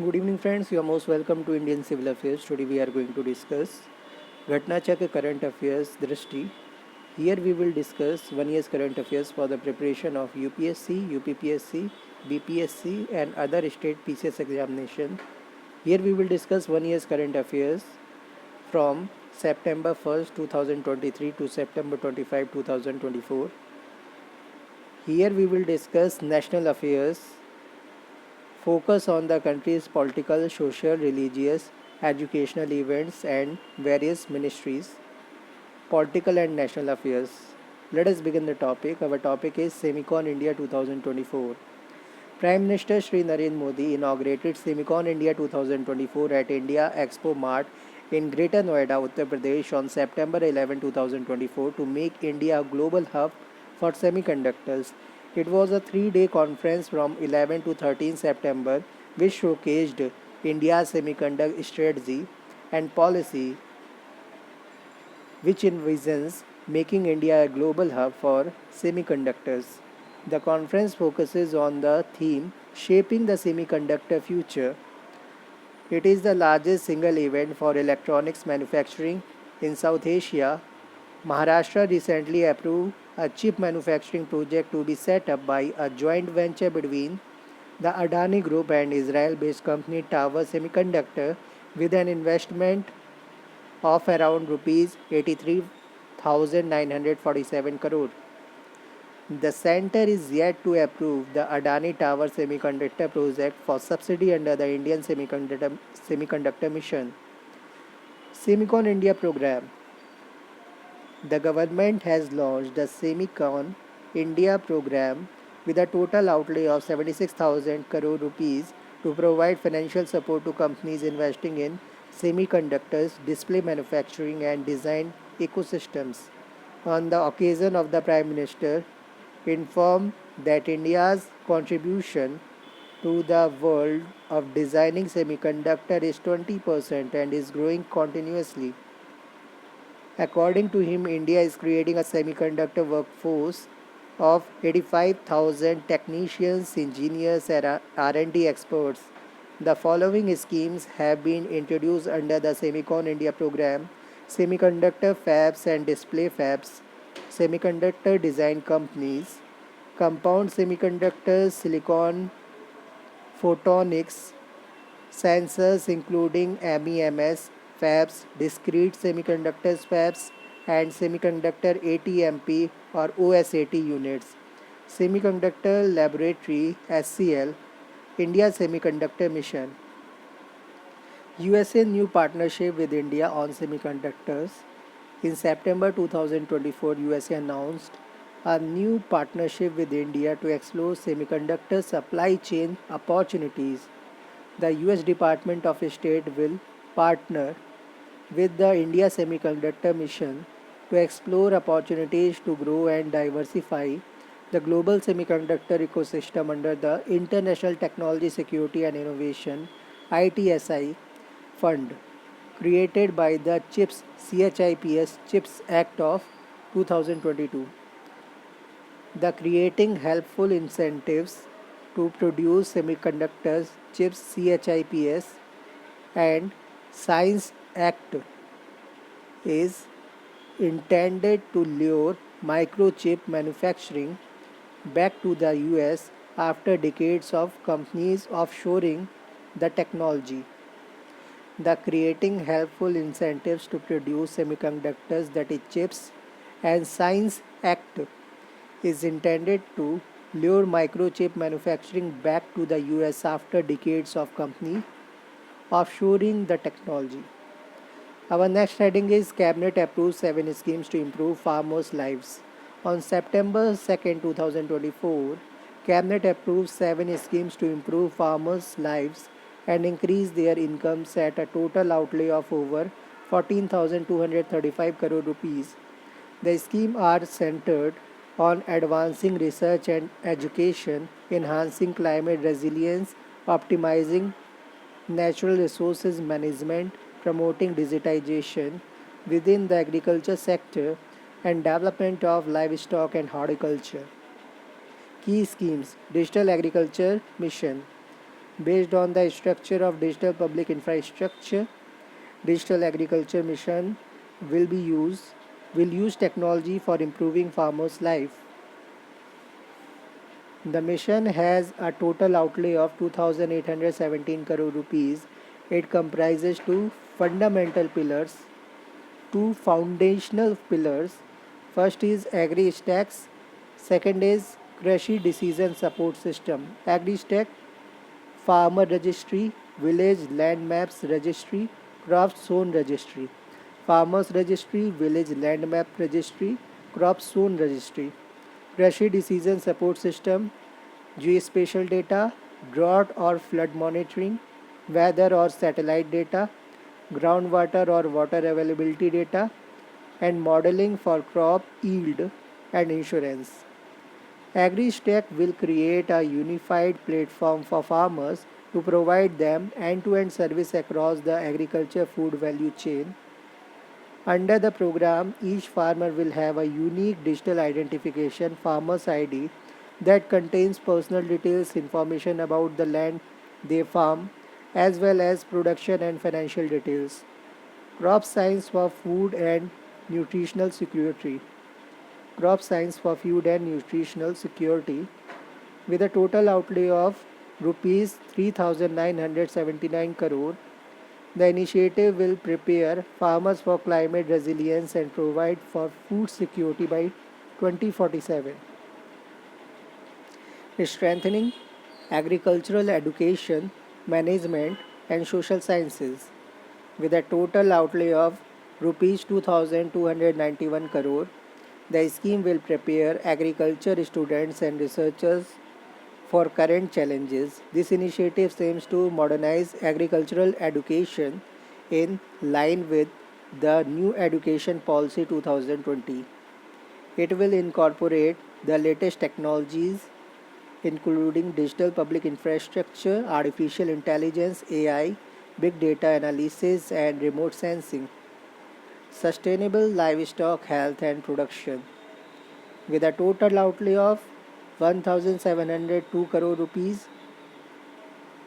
Good evening, friends. You are most welcome to Indian Civil Affairs. Today we are going to discuss Ghatna Chakra Current Affairs Drishti. Here we will discuss 1 year's current affairs for the preparation of UPSC, UPPSC, BPSC and other state PCS examination. Here we will discuss 1 year's current affairs from September 1st, 2023 to September 25, 2024. Here we will discuss national affairs focus on the country's political, social, religious, educational events and various ministries, political and national affairs. Let us begin the topic. Our topic is Semicon India 2024. Prime Minister Shri Narendra Modi inaugurated Semicon India 2024 at India Expo Mart in Greater Noida, Uttar Pradesh on September 11, 2024 to make India a global hub for semiconductors. It was a 3-day conference from 11 to 13 September which showcased India's semiconductor strategy and policy which envisions making India a global hub for semiconductors. The conference focuses on the theme Shaping the Semiconductor Future. It is the largest single event for electronics manufacturing in South Asia. Maharashtra recently approved a chip manufacturing project to be set up by a joint venture between the Adani Group and Israel-based company Tower Semiconductor with an investment of around rupees 83,947 crore. The center is yet to approve the Adani Tower Semiconductor project for subsidy under the Indian Semiconductor Mission. Semicon India program. The government has launched the Semicon India program with a total outlay of 76,000 crore rupees to provide financial support to companies investing in semiconductors, display manufacturing and design ecosystems. On the occasion of the Prime Minister informed that India's contribution to the world of designing semiconductor is 20% and is growing continuously. According to him, India is creating a semiconductor workforce of 85,000 technicians, engineers, and R&D experts. The following schemes have been introduced under the Semicon India program: semiconductor fabs and display fabs, semiconductor design companies, compound semiconductors, silicon photonics, sensors including MEMS fabs, discrete semiconductors fabs, and semiconductor ATMP or OSAT units. Semiconductor Laboratory SCL, India Semiconductor Mission. USA new partnership with India on semiconductors. In September 2024, USA announced a new partnership with India to explore semiconductor supply chain opportunities. The US Department of State will partner with the India Semiconductor Mission to explore opportunities to grow and diversify the global semiconductor ecosystem under the International Technology Security and Innovation ITSI fund created by the CHIPS Act of 2022. The creating helpful incentives to produce semiconductors chips CHIPS and Science Act is intended to lure microchip manufacturing back to the US after decades of companies offshoring the technology. The creating helpful incentives to produce semiconductors, that is chips, and Science Act is intended to lure microchip manufacturing back to the US after decades of company offshoring the technology. Our next heading is Cabinet approves 7 schemes to improve farmers' lives. On September 2nd, 2024, Cabinet approves 7 schemes to improve farmers' lives and increase their incomes at a total outlay of over 14,235 crore rupees. The schemes are centered on advancing research and education, enhancing climate resilience, optimizing natural resources management, promoting digitization within the agriculture sector, and development of livestock and horticulture. Key schemes: Digital Agriculture Mission. Based on the structure of digital public infrastructure, Digital Agriculture Mission will be used will use technology for improving farmers' life. The mission has a total outlay of 2,817 crore rupees. It comprises two foundational pillars. First is AgriStack, second is Krishi Decision Support System. AgriStack, Farmer Registry, Village Land Maps Registry, Crop Zone Registry. Farmers Registry, Village Land Map Registry, Crop Zone Registry. Krishi Decision Support System, geospatial data, drought or flood monitoring, weather or satellite data, groundwater or water availability data, and modeling for crop yield and insurance. AgriStack will create a unified platform for farmers to provide them end-to-end service across the agriculture food value chain. Under the program, each farmer will have a unique digital identification farmer's ID that contains personal details, information about the land they farm, as well as production and financial details. Crop science for food and nutritional security. Crop science for food and nutritional security with a total outlay of rupees 3979 crore. The initiative will prepare farmers for climate resilience and provide for food security by 2047. Strengthening agricultural education, management, and social sciences with a total outlay of rupees 2291 crore. The scheme will prepare agriculture students and researchers for current challenges. This initiative aims to modernize agricultural education in line with the new Education Policy 2020. It will incorporate the latest technologies including digital public infrastructure, artificial intelligence, AI, big data analysis, and remote sensing. Sustainable livestock health and production with a total outlay of 1702 crore rupees.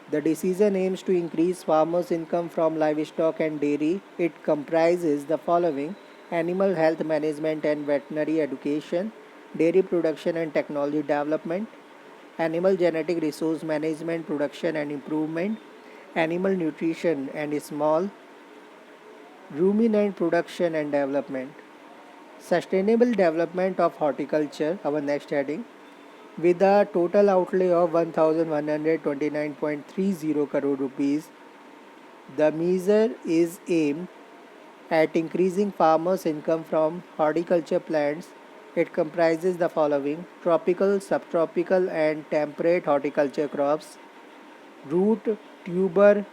The decision aims to increase farmers' income from livestock and dairy. It comprises the following: animal health management and veterinary education, dairy production and technology development, animal genetic resource management, production and improvement, animal nutrition and small ruminant production and development, sustainable development of horticulture, our next heading, with a total outlay of 1129.30 crore rupees. The measure is aimed at increasing farmers' income from horticulture plants. It comprises the following: tropical, subtropical, and temperate horticulture crops, root, tuber,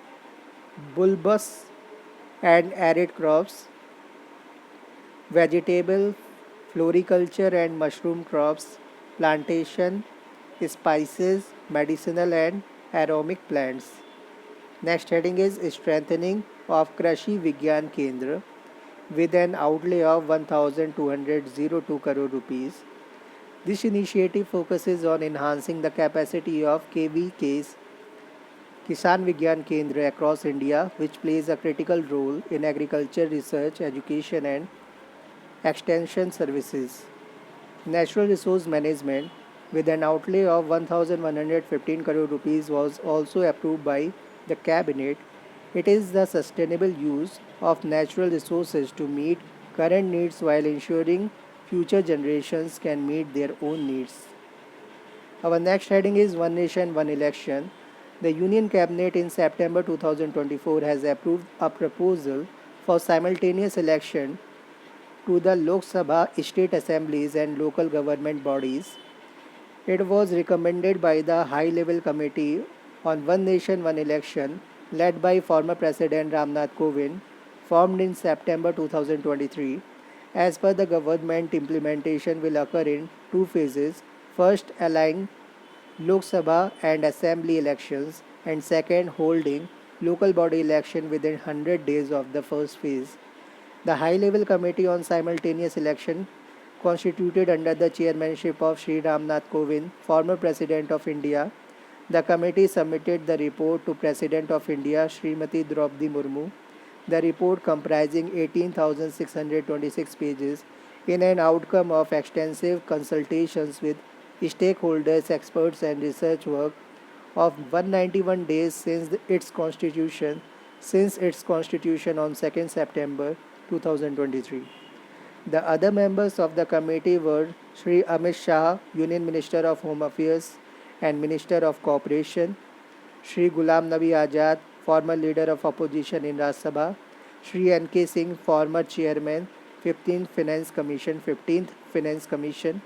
bulbous, and arid crops, vegetable, floriculture, and mushroom crops, plantation, spices, medicinal, and aromatic plants. Next heading is strengthening of Krishi Vigyan Kendra with an outlay of 1202 crore rupees. This initiative focuses on enhancing the capacity of KVKs Kisan Vigyan Kendra across India, which plays a critical role in agriculture research, education, and extension services. Natural resource management with an outlay of 1115 crore rupees was also approved by the cabinet. It is the sustainable use of natural resources to meet current needs while ensuring future generations can meet their own needs. Our next heading is One Nation, One Election. The Union Cabinet in September 2024 has approved a proposal for simultaneous election to the Lok Sabha, state assemblies, and local government bodies. It was recommended by the High Level Committee on One Nation, One Election, led by former President Ramnath Kovind, formed in September 2023. As per the government, implementation will occur in two phases. First, aligning Lok Sabha and Assembly elections, and second, holding local body election within 100 days of the first phase. The High Level Committee on Simultaneous Election, constituted under the chairmanship of Sri Ramnath Kovind, former President of India, The committee submitted the report to President of India, Srimati Draupadi Murmu. The report, comprising 18,626 pages, in an outcome of extensive consultations with stakeholders, experts, and research work of 191 days since its constitution on 2nd September 2023. The other members of the committee were Sri Amit Shah, Union Minister of Home Affairs and Minister of Cooperation; Sri Ghulam Nabi Azad, former Leader of Opposition in Rajya Sabha; Sri N.K. Singh, former Chairman, 15th Finance Commission;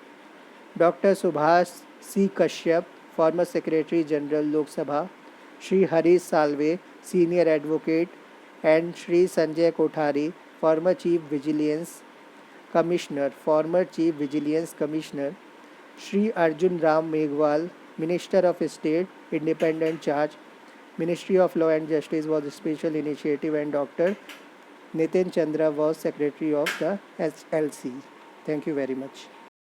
Dr. Subhash C. Kashyap, former Secretary General Lok Sabha; Sri Harish Salve, Senior Advocate; and Sri Sanjay Kothari, former Chief Vigilance Commissioner; Sri Arjun Ram Meghwal, Minister of State, Independent Charge, Ministry of Law and Justice was a special initiative, and Dr. Nitin Chandra was Secretary of the SLC. Thank you very much.